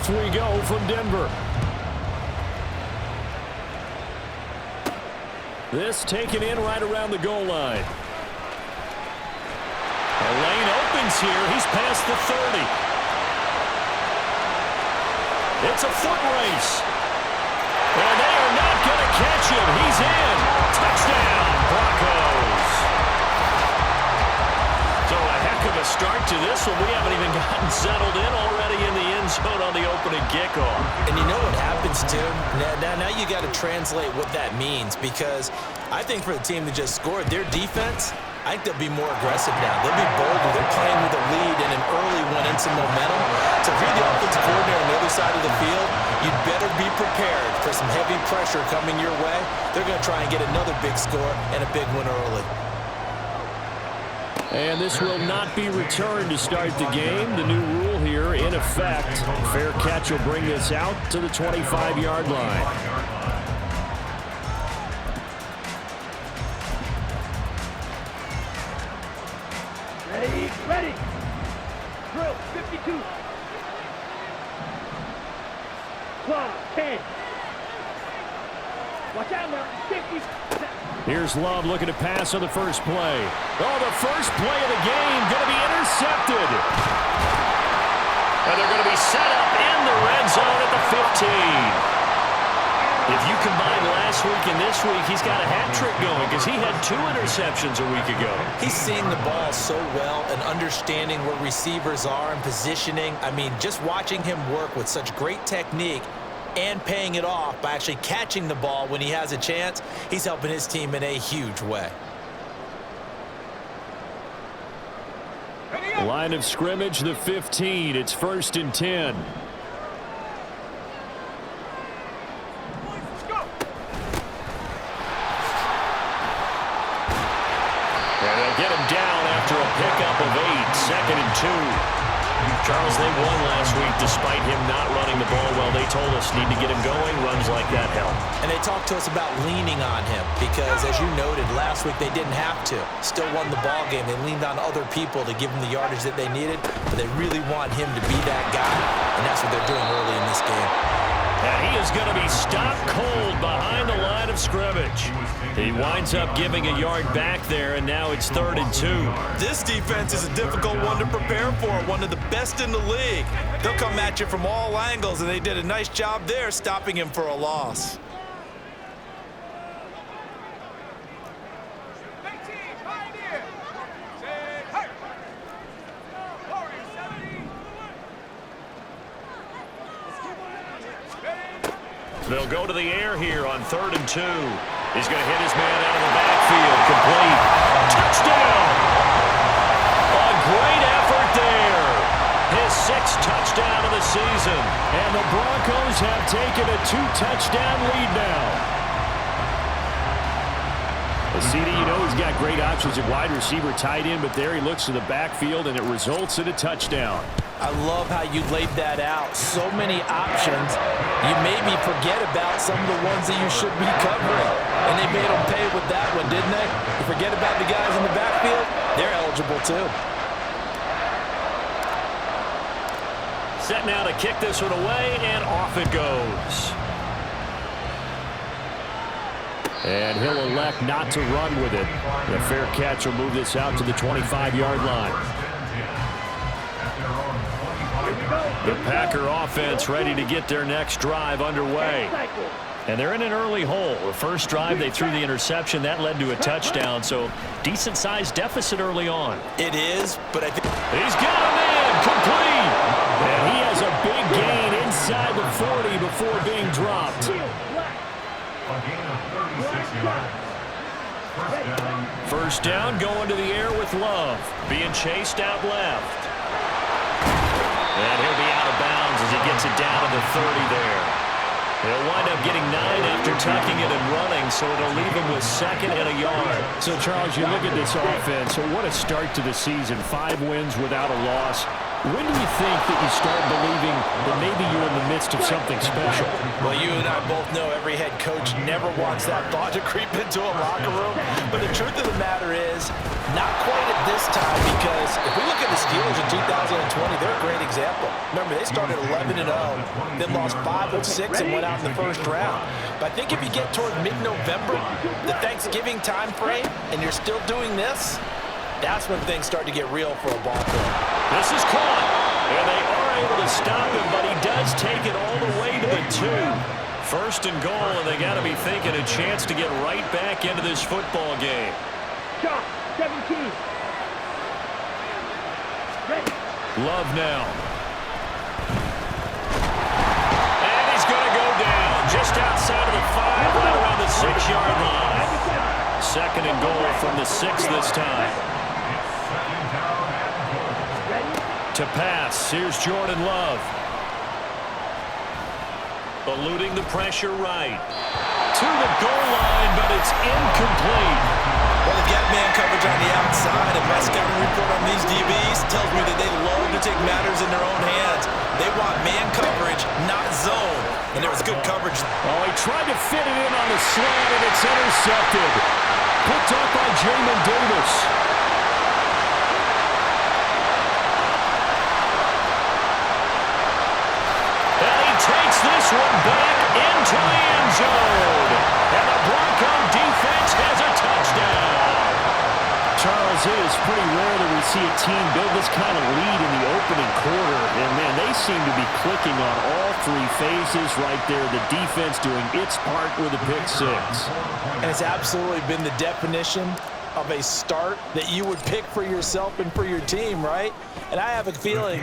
off we go from Denver. This taken in right around the goal line. The lane opens here. He's past the 30. It's a foot race. And they are not going to catch him. He's in. Touchdown, Broncos. So a heck of a start to this one. We haven't even gotten settled in already in the end zone on the opening kickoff. And you know what happens, too? Now you got to translate what that means, because I think for the team that just scored, their defense, I think they'll be more aggressive now. They'll be bolder. They're playing with a lead and an early one and some momentum. So if you're the offensive coordinator on the other side of the field, you'd better be prepared for some heavy pressure coming your way. They're going to try and get another big score and a big one early. And this will not be returned to start the game. The new rule here in effect. Fair catch will bring this out to the 25-yard line. Ready. Drill, 52. 12, 10. Watch out now, 50. Here's Love looking to pass on the first play. Oh, the first play of the game going to be intercepted. And they're going to be set up in the red zone at the 15. If you combine last week and this week, he's got a hat trick going because he had 2 interceptions a week ago. He's seeing the ball so well and understanding where receivers are and positioning. I mean, just watching him work with such great technique and paying it off by actually catching the ball when he has a chance, he's helping his team in a huge way. Line of scrimmage, the 15. It's 1st and 10. Get him down after a pickup of 8. 2nd and 2. Charles, they won last week despite him not running the ball well. They told us need to get him going. Runs like that help. And they talked to us about leaning on him because, as you noted, last week they didn't have to. Still won the ball game. They leaned on other people to give them the yardage that they needed, but they really want him to be that guy, and that's what they're doing early in this game. And he is going to be stopped cold behind the line of scrimmage. He winds up giving a yard back there, and now it's 3rd and 2. This defense is a difficult one to prepare for, one of the best in the league. They'll come at you from all angles, and they did a nice job there stopping him for a loss. They'll go to the air here on 3rd and 2. He's going to hit his man out of the backfield. Complete. Touchdown! A great effort there. His 6th touchdown of the season. And the Broncos have taken a 2-touchdown lead now. CD, you know he's got great options at wide receiver, tight end, but there he looks to the backfield, and it results in a touchdown. I love how you laid that out. So many options. You maybe forget about some of the ones that you should be covering. And they made them pay with that one, didn't they? You forget about the guys in the backfield, they're eligible too. Set now to kick this one away, and off it goes. And he'll elect not to run with it. The fair catch will move this out to the 25-yard line. The Packer offense ready to get their next drive underway. And they're in an early hole. The first drive, they threw the interception. That led to a touchdown, so decent-sized deficit early on. It is, but I think he's got him in, complete. And he has a big gain inside the 40 before being dropped. First down, going to the air with Love. Being chased out left. And he'll be out of bounds as he gets it down to the 30 there. He'll wind up getting 9 after tucking it and running, so it'll leave him with 2nd and a yard. So, Charles, you look at this offense, so what a start to the season. 5 wins without a loss. When do you think that you start believing that maybe you're in the midst of something special? Well, you and I both know every head coach never wants that thought to creep into a locker room. But the truth of the matter is, not quite at this time, because if we look at the Steelers in 2020, they're a great example. Remember, they started 11-0, then lost 5 of 6 and went out in the first round. But I think if you get toward mid-November, the Thanksgiving time frame, and you're still doing this, that's when things start to get real for a ball player. This is caught, and they are able to stop him, but he does take it all the way to the 2. First and goal, and they got to be thinking a chance to get right back into this football game. Shot, 17. Ready. Love now. And he's going to go down just outside of the 5, right around the 6-yard line. Second and goal from the 6 this time. To pass, here's Jordan Love. Eluding the pressure right. To the goal line, but it's incomplete. Well, the gap man coverage on the outside, and my scouting report on these DBs tells me that they love to take matters in their own hands. They want man coverage, not zone. And there was good coverage. Oh, he tried to fit it in on the slant, and it's intercepted. Picked up by Jamin Davis. Takes this one back into the end zone. And the Bronco defense has a touchdown. Charles, it is pretty rare that we see a team build this kind of lead in the opening quarter. And, man, they seem to be clicking on all 3 phases right there. The defense doing its part with a pick 6. And it's absolutely been the definition of a start that you would pick for yourself and for your team, right? And I have a feeling